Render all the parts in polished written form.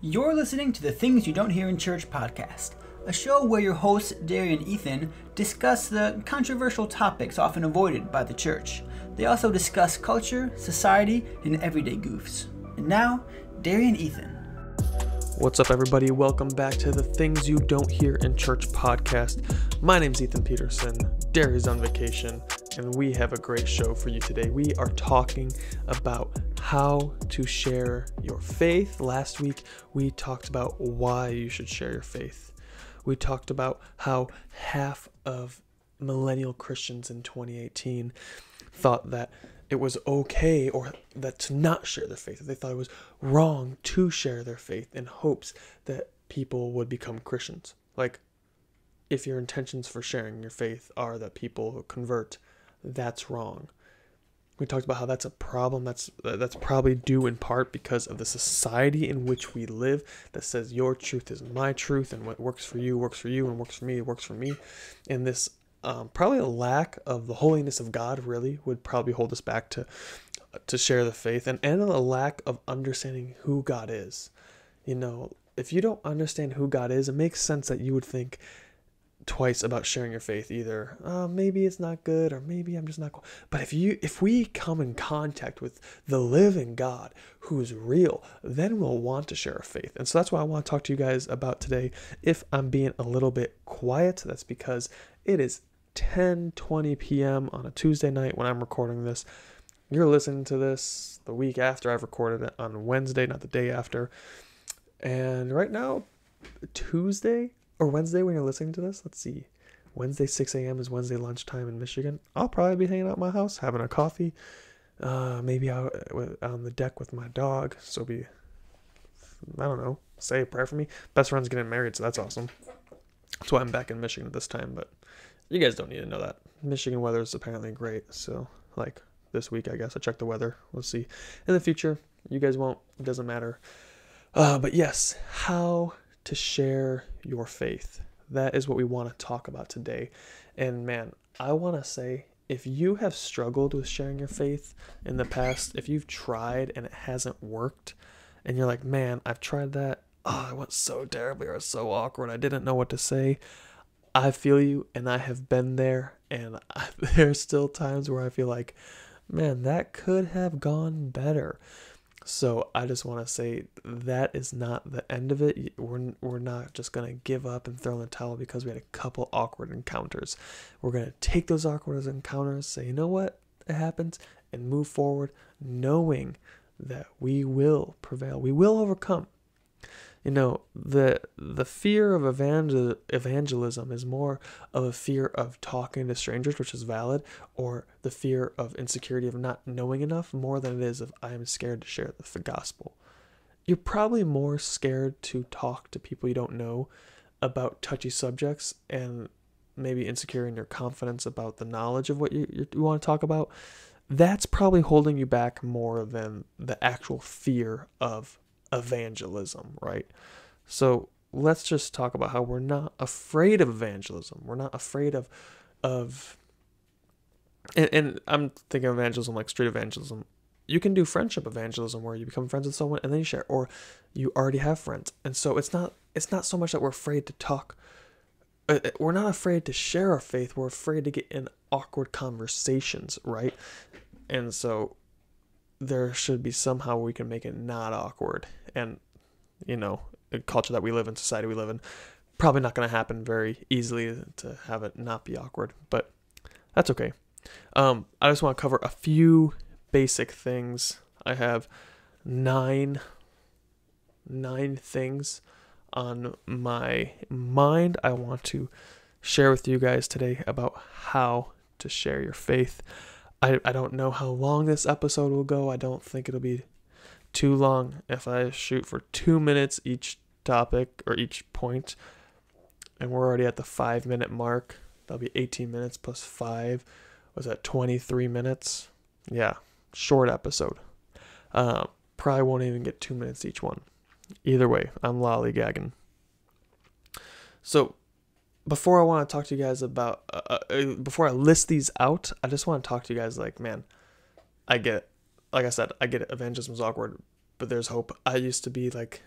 You're listening to the Things You Don't Hear in Church podcast, a show where your hosts, Derry and Ethan, discuss the controversial topics often avoided by the church. They also discuss culture, society, and everyday goofs. And now, Derry and Ethan. What's up, everybody? Welcome back to the Things You Don't Hear in Church podcast. My name's Ethan Peterson. Derry's on vacation, and we have a great show for you today. We are talking about how to share your faith. Last week, we talked about why you should share your faith. We talked about how half of millennial Christians in 2018 thought that it was okay or that to not share their faith. They thought it was wrong to share their faith in hopes that people would become Christians. Like, if your intentions for sharing your faith are that people convert, that's wrong. We talked about how that's a problem. That's probably due in part because of the society in which we live that says your truth is my truth, and what works for you, and works for me, works for me. And this probably a lack of the holiness of God really would probably hold us back to share the faith, and a lack of understanding who God is. You know, if you don't understand who God is, it makes sense that you would think twice about sharing your faith. Either maybe it's not good, or maybe I'm just not cool. But if we come in contact with the living God who is real, then we'll want to share our faith. And so that's what I want to talk to you guys about today. If I'm being a little bit quiet, that's because it is 10:20 p.m. on a Tuesday night when I'm recording this. You're listening to this the week after I've recorded it on Wednesday, not the day after. And right now, Tuesday or Wednesday when you're listening to this, let's see, Wednesday 6 a.m. is Wednesday lunchtime in Michigan. I'll probably be hanging out at my house, having a coffee, maybe out on the deck with my dog. So I don't know, say a prayer for me. Best friend's getting married, so that's awesome. That's why I'm back in Michigan at this time, but you guys don't need to know that. Michigan weather is apparently great, so like this week, I guess. I checked the weather. We'll see. In the future, you guys won't. It doesn't matter. But yes, how to share your faith. That is what we want to talk about today. And man, I want to say, if you have struggled with sharing your faith in the past, if you've tried and it hasn't worked, and you're like, man, I've tried that. Oh, it went so terribly, or it's so awkward. I didn't know what to say. I feel you, and I have been there, and there's still times where I feel like, man, that could have gone better. So I just want to say that is not the end of it. We're not just going to give up and throw in the towel because we had a couple awkward encounters. We're going to take those awkward encounters, say, you know what, it happens, and move forward knowing that we will prevail. We will overcome. You know, the fear of evangelism is more of a fear of talking to strangers, which is valid, or the fear of insecurity of not knowing enough more than it is of I am scared to share the gospel. You're probably more scared to talk to people you don't know about touchy subjects and maybe insecure in your confidence about the knowledge of what you want to talk about. That's probably holding you back more than the actual fear of evangelism, right? So let's just talk about how we're not afraid of evangelism. We're not afraid of and I'm thinking of evangelism like street evangelism. You can do friendship evangelism where you become friends with someone and then you share, or you already have friends. And so it's not so much that we're afraid to talk. We're not afraid to share our faith. We're afraid to get in awkward conversations, right? And so there should be somehow we can make it not awkward. And, you know, the culture that we live in, society we live in, probably not going to happen very easily to have it not be awkward, but that's okay. I just want to cover a few basic things. I have nine things on my mind I want to share with you guys today about how to share your faith. I don't know how long this episode will go. I don't think it'll be too long. If I shoot for 2 minutes each topic or each point, and we're already at the 5-minute mark, that'll be 18 minutes plus 5. Was that 23 minutes? Yeah, short episode. Probably won't even get 2 minutes each one. Either way, I'm lollygagging. So before I want to talk to you guys about, before I list these out, I just want to talk to you guys like, man, I get it. Like I said, I get it. Evangelism is awkward, but there's hope. I used to be like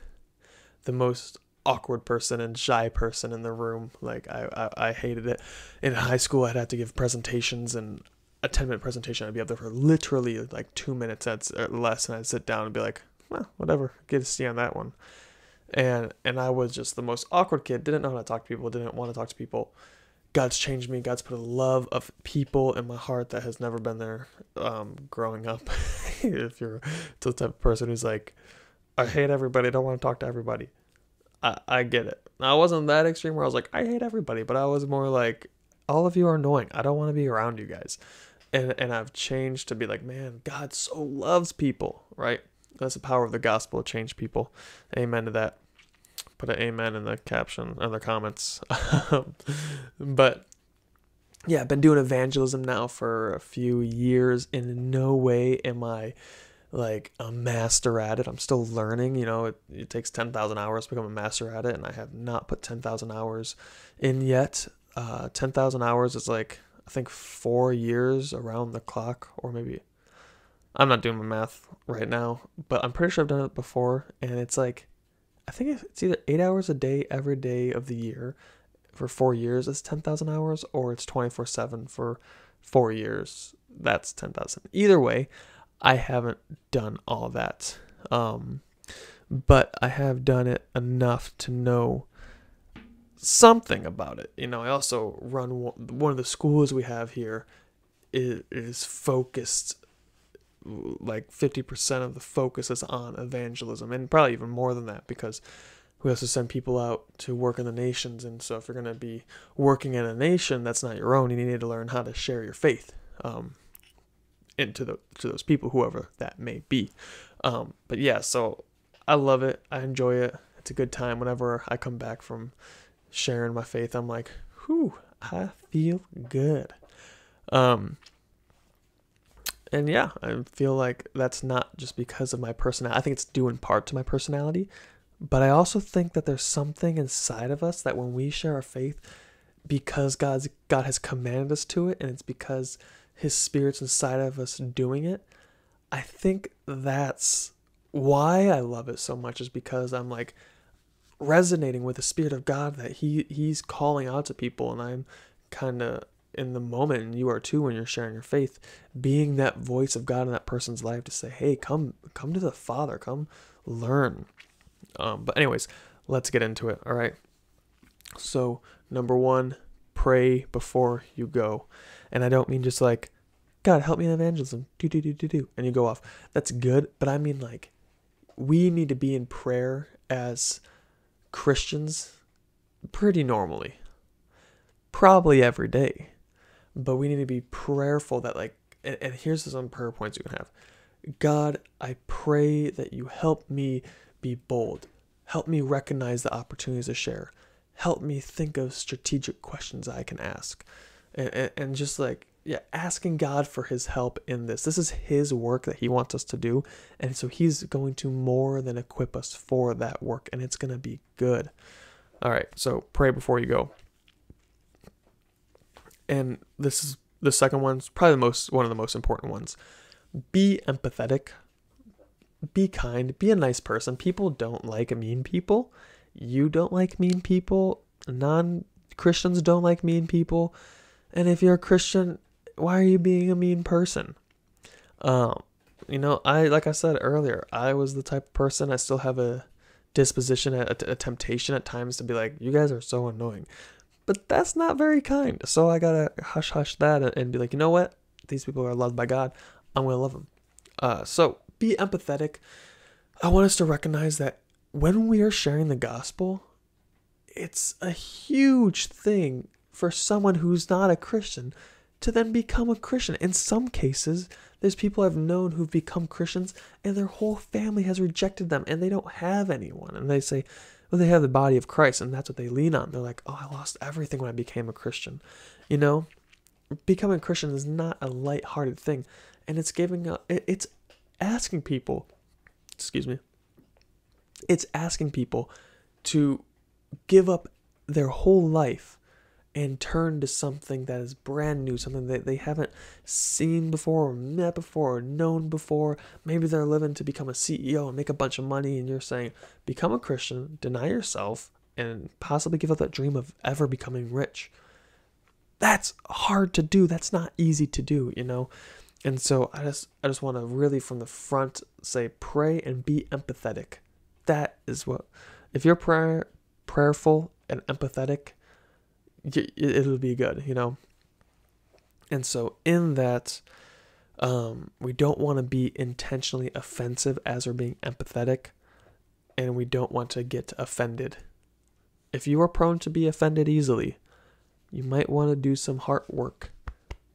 the most awkward person and shy person in the room. Like I hated it. In high school, I'd have to give presentations, and a 10-minute presentation, I'd be up there for literally like 2 minutes or less, and I'd sit down and be like, well, whatever, get a C on that one. And I was just the most awkward kid, didn't know how to talk to people, didn't want to talk to people. God's changed me. God's put a love of people in my heart that has never been there growing up. If you're the type of person who's like, I hate everybody, I don't want to talk to everybody. I get it. I wasn't that extreme where I was like, I hate everybody, but I was more like, all of you are annoying. I don't want to be around you guys. And I've changed to be like, man, God so loves people, right? That's the power of the gospel to change people. Amen to that. Put an amen in the caption and the comments. But yeah, I've been doing evangelism now for a few years. In no way am I like a master at it. I'm still learning. You know, it takes 10,000 hours to become a master at it, and I have not put 10,000 hours in yet. 10,000 hours is like, I think 4 years around the clock, or maybe, I'm not doing my math right now, but I'm pretty sure I've done it before. And it's like, I think it's either 8 hours a day every day of the year for 4 years. It's 10,000 hours, or it's 24/7 for 4 years. That's 10,000. Either way, I haven't done all that. But I have done it enough to know something about it. You know, I also run one of the schools we have here is focused, like 50% of the focus is on evangelism, and probably even more than that, because we also send people out to work in the nations. And so if you're going to be working in a nation that's not your own, you need to learn how to share your faith to those people, whoever that may be. But yeah, so I love it. I enjoy it. It's a good time. Whenever I come back from sharing my faith, I'm like, whew, I feel good. And yeah, I feel like that's not just because of my personality. I think it's due in part to my personality, but I also think that there's something inside of us that when we share our faith, because God has commanded us to it, and it's because His Spirit's inside of us doing it, I think that's why I love it so much, is because I'm like resonating with the Spirit of God, that He's calling out to people, and I'm kind of in the moment, and you are too when you're sharing your faith, being that voice of God in that person's life to say, hey, come to the Father, come learn. But anyways, let's get into it. All right. So number 1, pray before you go. And I don't mean just like, God, help me in evangelism, do, and you go off. That's good. But I mean, like, we need to be in prayer as Christians pretty normally, probably every day. But we need to be prayerful that, like, and here's some prayer points you can have. God, I pray that you help me be bold. Help me recognize the opportunities to share. Help me think of strategic questions I can ask. And just like, yeah, asking God for His help in this. This is His work that He wants us to do. And so He's going to more than equip us for that work. And it's going to be good. All right, so pray before you go. And this is the second one's probably one of the most important ones. Be empathetic. Be kind. Be a nice person. People don't like mean people. You don't like mean people. Non-Christians don't like mean people. And if you're a Christian, why are you being a mean person? Like I said earlier, I was the type of person, I still have a disposition, a temptation at times to be like, you guys are so annoying. But that's not very kind. So I gotta hush that and be like, you know what? These people are loved by God. I'm gonna love them. So be empathetic. I want us to recognize that when we are sharing the gospel, it's a huge thing for someone who's not a Christian to then become a Christian. In some cases, there's people I've known who've become Christians and their whole family has rejected them and they don't have anyone. And they say, well, they have the body of Christ, and that's what they lean on. They're like, oh, I lost everything when I became a Christian. You know, becoming a Christian is not a lighthearted thing. And it's it's asking people, it's asking people to give up their whole life and turn to something that is brand new, something that they haven't seen before or met before or known before. Maybe they're living to become a CEO and make a bunch of money, and you're saying, become a Christian, deny yourself, and possibly give up that dream of ever becoming rich. That's hard to do. That's not easy to do, you know? And so I just want to really from the front say, pray and be empathetic. That is what, if you're prayerful and empathetic, it'll be good, you know? And so in that, we don't want to be intentionally offensive as we're being empathetic, and we don't want to get offended. If you are prone to be offended easily, you might want to do some heart work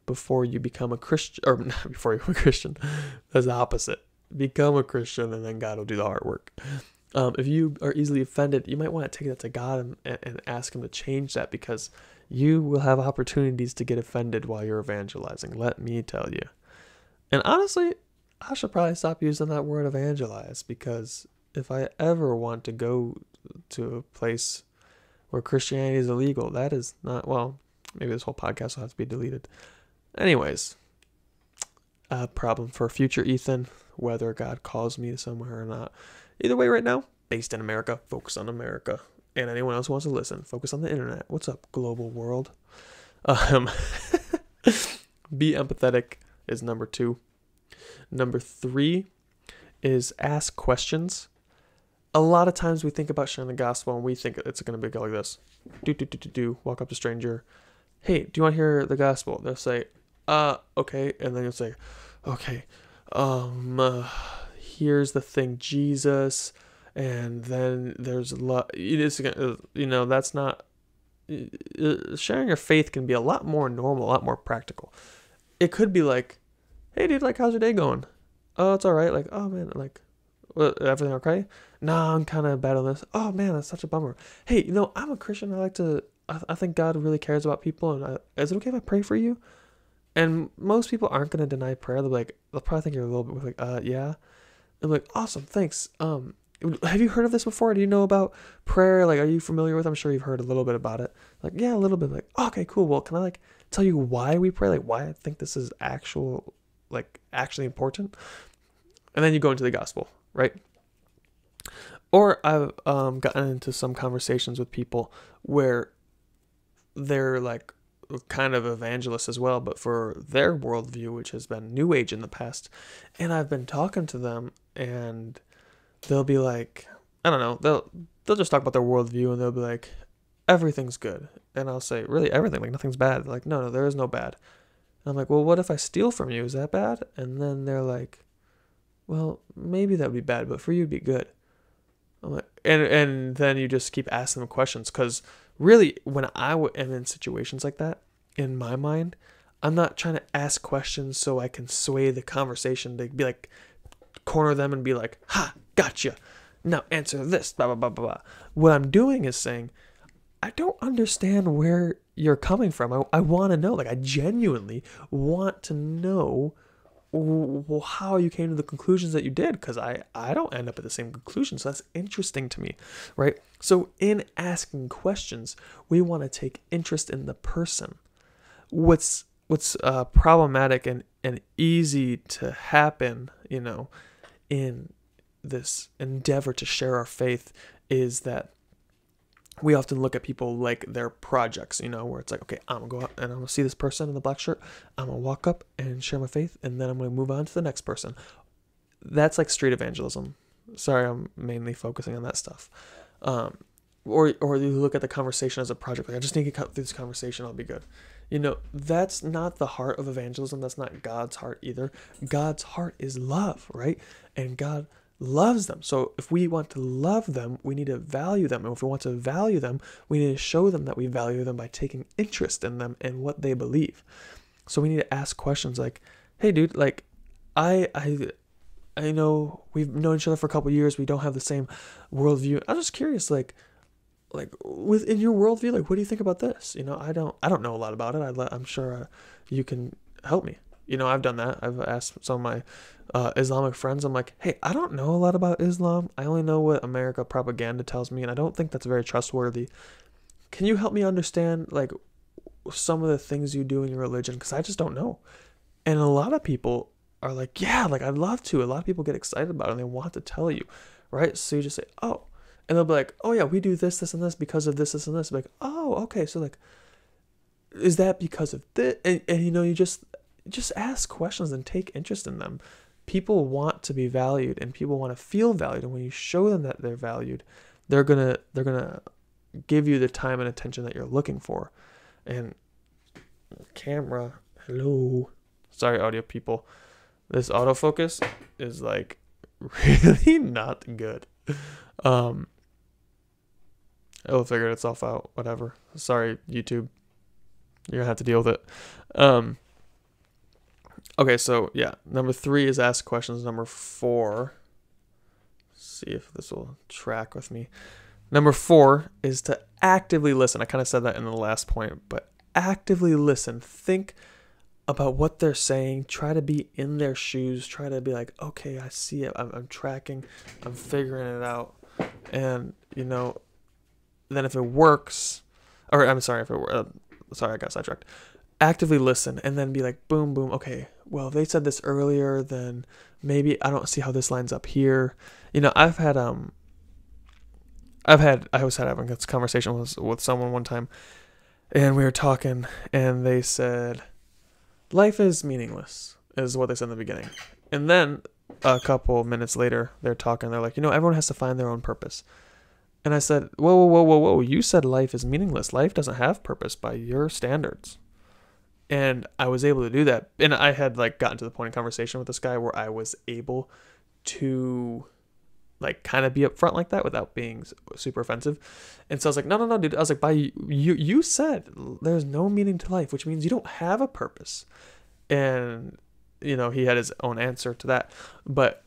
before you become a Christian, or not before you become a Christian. That's the opposite. Become a Christian, and then God will do the hard work. If you are easily offended, you might want to take that to God and ask him to change that, because you will have opportunities to get offended while you're evangelizing. Let me tell you. And honestly, I should probably stop using that word evangelize, because if I ever want to go to a place where Christianity is illegal, that is not, well, maybe this whole podcast will have to be deleted. Anyways, a problem for future Ethan, whether God calls me to somewhere or not. Either way, right now, based in America, focus on America. And anyone else who wants to listen, focus on the internet. What's up, global world? Be empathetic is number 2. Number 3 is ask questions. A lot of times we think about sharing the gospel and we think it's going to be like this. Walk up to a stranger. Hey, do you want to hear the gospel? They'll say, okay. And then you'll say, okay, here's the thing, Jesus. And then there's a lot, that's not, sharing your faith can be a lot more normal, a lot more practical. It could be like, hey dude, like, how's your day going? Oh, it's all right. Like, oh man, like, everything okay? Nah, I'm kind of bad on this. Oh man, that's such a bummer. Hey, I'm a Christian. I think God really cares about people. And is it okay if I pray for you? And most people aren't going to deny prayer. They'll probably think you're a little bit like, yeah. I'm like, awesome, thanks. Have you heard of this before? Do you know about prayer? Like, are you familiar with it? I'm sure you've heard a little bit about it. Like, yeah, a little bit. Like, okay, cool. Well, can I tell you why we pray? Like, why I think this is actually important? And then you go into the gospel, right? Or I've gotten into some conversations with people where they're like kind of evangelists as well, but for their worldview, which has been New Age in the past. And I've been talking to them, and they'll be like, I don't know, they'll just talk about their worldview, and they'll be like, everything's good. And I'll say, really, everything? Like, nothing's bad? They're like, no, there is no bad. And I'm like, well, what if I steal from you? Is that bad? And then they're like, well, maybe that would be bad, but for you it'd be good. I'm like, and then you just keep asking them questions, because really, when I am in situations like that, in my mind, I'm not trying to ask questions so I can sway the conversation to be like, corner them and be like, ha, gotcha, now answer this, blah, blah, blah, blah, blah. What I'm doing is saying, I don't understand where you're coming from. I want to know, like, I genuinely want to know how you came to the conclusions that you did, because I don't end up at the same conclusion. So that's interesting to me, right? So in asking questions, we want to take interest in the person. What's problematic and easy to happen, in this endeavor to share our faith, is that we often look at people like they're projects, where it's like, okay, I'm going to go out and I'm going to see this person in the black shirt. I'm going to walk up and share my faith, and then I'm going to move on to the next person. That's like street evangelism. Sorry, I'm mainly focusing on that stuff. Or you look at the conversation as a project. Like, I just need to cut through this conversation. I'll be good. That's not the heart of evangelism. That's not God's heart either. God's heart is love, right? And God loves them. So if we want to love them, we need to value them. And if we want to value them, we need to show them that we value them by taking interest in them and what they believe. So we need to ask questions like, hey dude, like, I know we've known each other for a couple of years. We don't have the same worldview. I'm just curious, like within your worldview, like, what do you think about this? I don't know a lot about it. I'm sure you can help me. I've done that. I've asked some of my Islamic friends. I'm like, hey, I don't know a lot about Islam. I only know what America propaganda tells me, and I don't think that's very trustworthy. Can you help me understand, like, some of the things you do in your religion? Because I just don't know. And a lot of people are like, yeah, like I'd love to. A lot of people get excited about it and they want to tell you, right? So you just say, oh, and they'll be like, oh yeah, we do this, this, and this because of this, this, and this. Like, oh, okay. So like, is that because of this? And you know, you just ask questions and take interest in them. People want to be valued and people want to feel valued. And when you show them that they're valued, they're gonna give you the time and attention that you're looking for. And camera, hello. Sorry, audio people. This autofocus is like really not good. It'll figure itself out. Whatever. Sorry, YouTube. You're gonna have to deal with it. Okay, so yeah, number 3 is ask questions. Number 4, see if this will track with me. Number 4 is to actively listen. I kind of said that in the last point, but actively listen. Think about what they're saying. Try to be in their shoes. Try to be like, okay, I see it. I'm tracking. I'm figuring it out. And, you know, then if it works, or I'm sorry, sorry, I got sidetracked. Actively listen and then be like, boom, boom. Okay, well, if they said this earlier, then maybe I don't see how this lines up here. You know, I was having this conversation with someone one time, and we were talking, and they said, life is meaningless, is what they said in the beginning. And then a couple minutes later, they're talking, they're like, you know, everyone has to find their own purpose. And I said, whoa, you said life is meaningless. Life doesn't have purpose by your standards. And I was able to do that. And I had like gotten to the point in conversation with this guy where I was able to like kind of be upfront like that without being super offensive. And so I was like, no, dude. I was like, you said there's no meaning to life, which means you don't have a purpose. And, you know, he had his own answer to that. But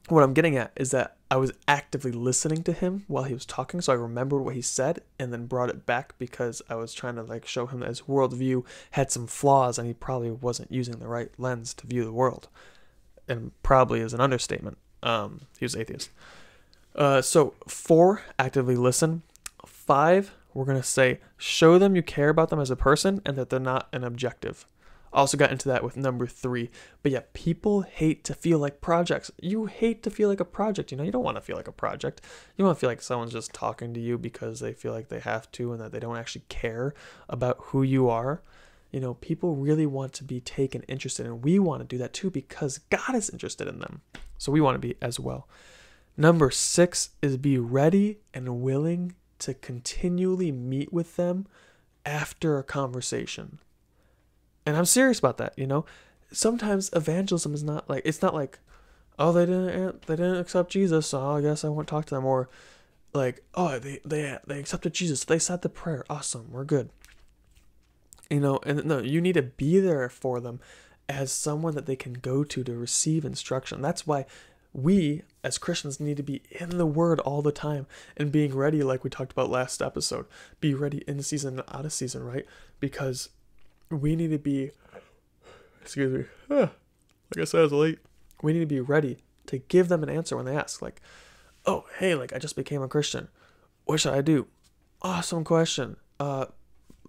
what I'm getting at is that I was actively listening to him while he was talking. So I remembered what he said and then brought it back because I was trying to like show him that his worldview had some flaws and he probably wasn't using the right lens to view the world. And probably is an understatement. He was atheist. So 4, actively listen. 5, we're going to say, show them you care about them as a person and that they're not an objective. I also got into that with number 3. But yeah, people hate to feel like projects. You hate to feel like a project. You know, you don't want to feel like a project. You want to feel like someone's just talking to you because they feel like they have to and that they don't actually care about who you are. You know, people really want to be taken interested, and we want to do that too because God is interested in them. So we want to be as well. Number 6 is be ready and willing to continually meet with them after a conversation. And I'm serious about that, you know. Sometimes evangelism is not like, it's not like, oh, they didn't accept Jesus, so I guess I won't talk to them. Or like, oh, they accepted Jesus, they said the prayer, awesome, we're good. You know, and no, you need to be there for them as someone that they can go to receive instruction. That's why we as Christians need to be in the Word all the time and being ready, like we talked about last episode. Be ready in season and out of season, right? Because we need to be, like I said, I was late. We need to be ready to give them an answer when they ask, like, oh, hey, like I just became a Christian. What should I do? Awesome question.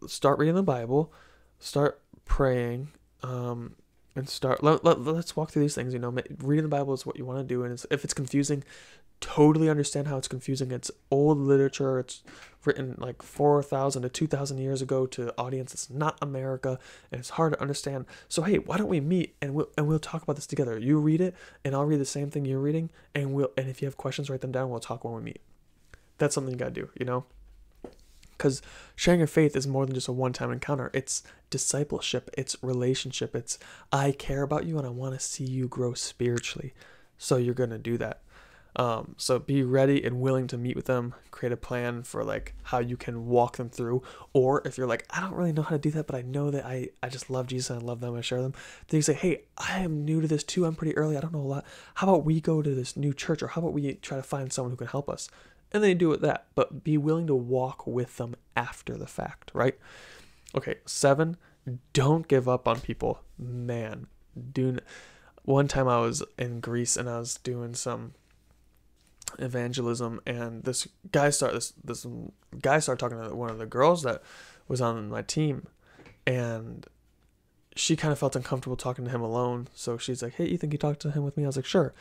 Start reading the Bible, start praying, and let's walk through these things. You know, reading the Bible is what you want to do, and if it's confusing, totally understand how it's confusing. It's old literature. It's written like 4,000 to 2,000 years ago to an audience that's not America, and it's hard to understand. So hey, why don't we meet and we'll talk about this together? You read it, and I'll read the same thing you're reading, and if you have questions, write them down. We'll talk when we meet. That's something you gotta do, you know. Because sharing your faith is more than just a one-time encounter. It's discipleship. It's relationship. It's I care about you and I want to see you grow spiritually. So you're going to do that. So be ready and willing to meet with them. Create a plan for like how you can walk them through. Or if you're like, I don't really know how to do that, but I know that I just love Jesus and I love them. I share them. Then you say, hey, I am new to this too. I'm pretty early. I don't know a lot. How about we go to this new church? Or how about we try to find someone who can help us? And they do it that, but be willing to walk with them after the fact, right? Okay, 7, don't give up on people. Man, one time I was in Greece and I was doing some evangelism, and this guy started talking to one of the girls that was on my team, and she kind of felt uncomfortable talking to him alone. So she's like, "Hey, Ethan, can you talk to him with me?" I was like, "Sure."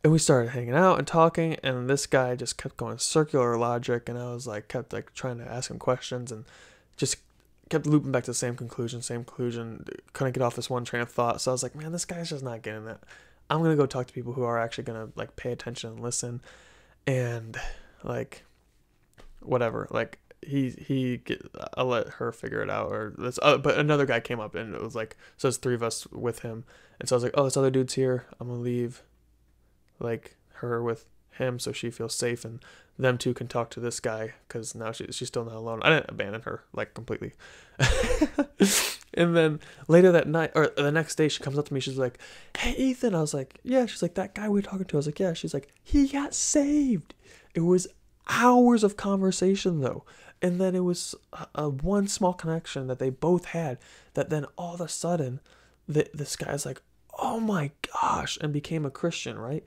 And we started hanging out and talking, and this guy just kept going circular logic, and I was like, kept like trying to ask him questions, and just kept looping back to the same conclusion. Couldn't get off this one train of thought. So I was like, man, this guy's just not getting it. I'm gonna go talk to people who are actually gonna like pay attention and listen, and like whatever. Like I'll let her figure it out. Or this, but another guy came up, and it was like, so there's three of us with him, and so I was like, oh, this other dude's here. I'm gonna leave like her with him so she feels safe, and them two can talk to this guy because now she's still not alone. I didn't abandon her like completely. And then later that night, or the next day, she comes up to me, she's like, "Hey, Ethan." I was like, "Yeah." She's like, "That guy we were talking to." I was like, "Yeah." She's like, "He got saved." It was hours of conversation though, and then it was a one small connection that they both had, that then all of a sudden this guy's like, "Oh my gosh," and became a Christian, right?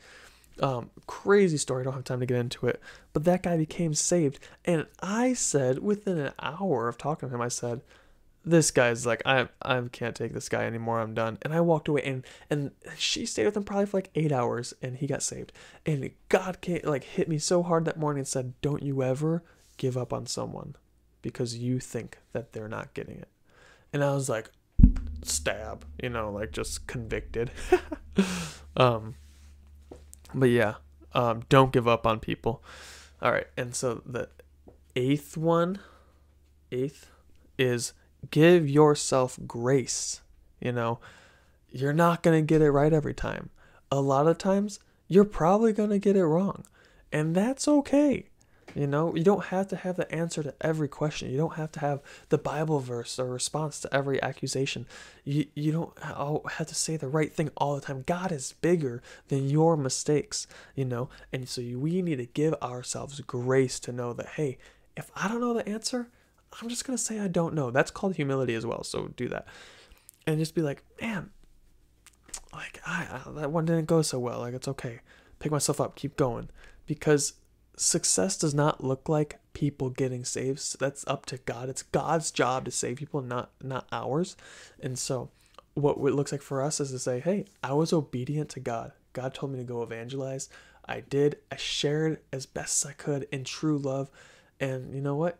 Crazy story. I don't have time to get into it, but that guy became saved. And I said, within an hour of talking to him, I said, this guy's like, I can't take this guy anymore. I'm done. And I walked away, and she stayed with him probably for like 8 hours, and he got saved. And God hit me so hard that morning and said, don't you ever give up on someone because you think that they're not getting it. And I was like, stab, like just convicted. But yeah, don't give up on people. All right, and so the eighth is give yourself grace. You're not going to get it right every time. A lot of times, you're probably going to get it wrong, and that's okay. You don't have to have the answer to every question. You don't have to have the Bible verse or response to every accusation. You don't have to say the right thing all the time. God is bigger than your mistakes, and so we need to give ourselves grace to know that, hey, if I don't know the answer, I'm just going to say I don't know. That's called humility as well, so do that. And just be like, man, like that one didn't go so well. Like, it's okay. Pick myself up, keep going, because success does not look like people getting saved. So that's up to God. It's God's job to save people, not ours. And so what it looks like for us is to say, hey, I was obedient to God. God told me to go evangelize. I did. I shared as best as I could in true love. And you know what?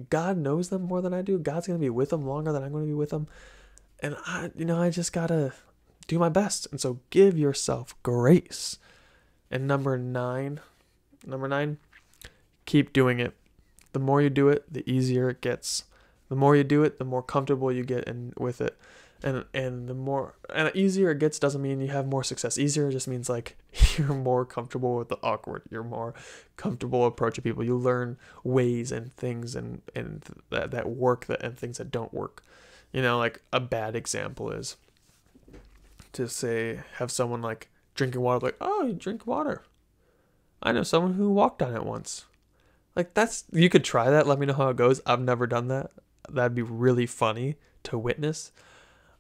God knows them more than I do. God's going to be with them longer than I'm going to be with them. And I just got to do my best. And so give yourself grace. And number nine, keep doing it. The more you do it, the easier it gets. The more you do it, the more comfortable you get with it. And the more easier it gets doesn't mean you have more success. Easier just means like you're more comfortable with the awkward. You're more comfortable approaching people. You learn ways and things and that work and things that don't work. Like a bad example is to say, have someone like drinking water, like, oh, you drink water. I know someone who walked on it once. Like, you could try that. Let me know how it goes. I've never done that. That'd be really funny to witness.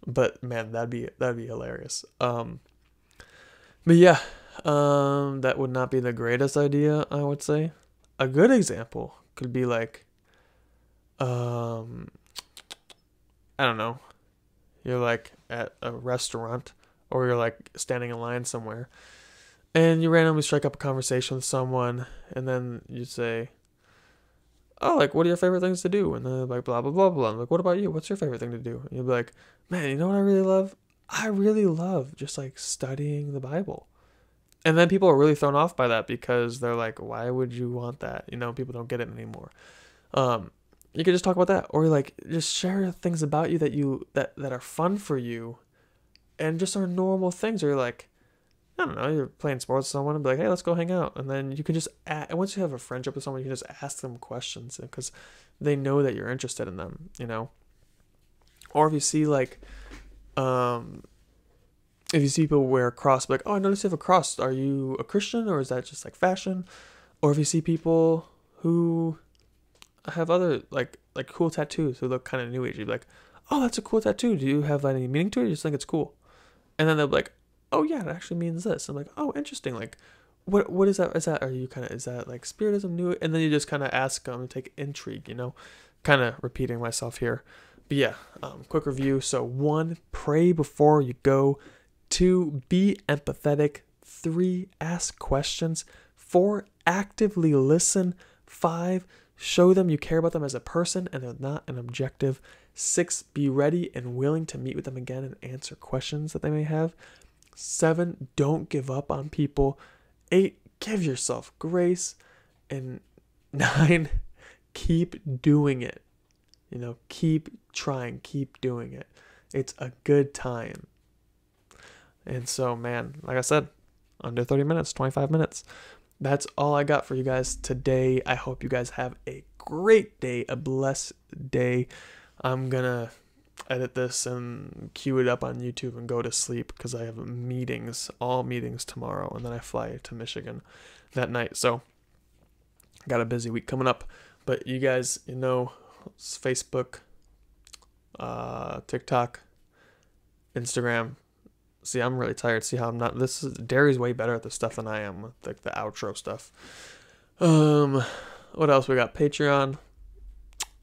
But man, that'd be hilarious. But yeah, that would not be the greatest idea, I would say. A good example could be like, I don't know. You're like at a restaurant, or you're like standing in line somewhere, and you randomly strike up a conversation with someone, and then you say, oh, like, what are your favorite things to do? And then they're like, blah, blah, blah, blah. I'm like, what about you? What's your favorite thing to do? And you'll be like, man, you know what I really love? I really love just like studying the Bible. And then people are really thrown off by that because they're like, why would you want that? People don't get it anymore. You could just talk about that, or like just share things about you that are fun for you and just are normal things. Or you're like, I don't know, you're playing sports with someone and be like, hey, let's go hang out. And then you can just once you have a friendship with someone, you can just ask them questions because they know that you're interested in them, Or if you see like, if you see people wear a cross, like, oh, I noticed you have a cross. Are you a Christian, or is that just like fashion? Or if you see people who have other like cool tattoos who look kind of new age, you'd be like, oh, that's a cool tattoo. Do you have any meaning to it? You just think it's cool? And then they'll be like, oh yeah, it actually means this. I'm like, oh, interesting. Like, what is that? Is that like spiritism new? And then you just kind of ask them and take intrigue, kind of repeating myself here. But yeah, quick review. So 1, pray before you go. 2, be empathetic. 3, ask questions. 4, actively listen. 5, show them you care about them as a person and they're not an objective. 6, be ready and willing to meet with them again and answer questions that they may have. 7, don't give up on people. 8, give yourself grace. And 9, keep doing it. Keep trying, keep doing it. It's a good time. And so, man, like I said, under 30 minutes, 25 minutes. That's all I got for you guys today. I hope you guys have a great day, a blessed day. I'm going to edit this and queue it up on YouTube and go to sleep because I have all meetings tomorrow, and then I fly to Michigan that night. So, got a busy week coming up. But you guys, it's Facebook, TikTok, Instagram. See, I'm really tired. See how I'm not. Derry's way better at this stuff than I am with like the outro stuff. What else we got? Patreon,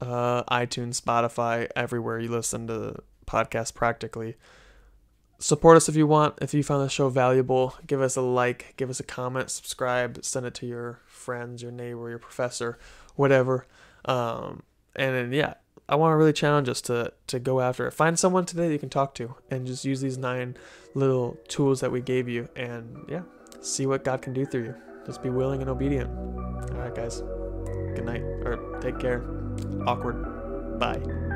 iTunes, Spotify, everywhere you listen to podcasts practically. Support us if you want. If you found the show valuable, give us a like, give us a comment, subscribe, send it to your friends, your neighbor, your professor, whatever. And then, yeah, I want to really challenge us to go after it. Find someone today that you can talk to and just use these 9 little tools that we gave you and, yeah, see what God can do through you. Just be willing and obedient. All right, guys. Good night, or take care. Awkward. Bye.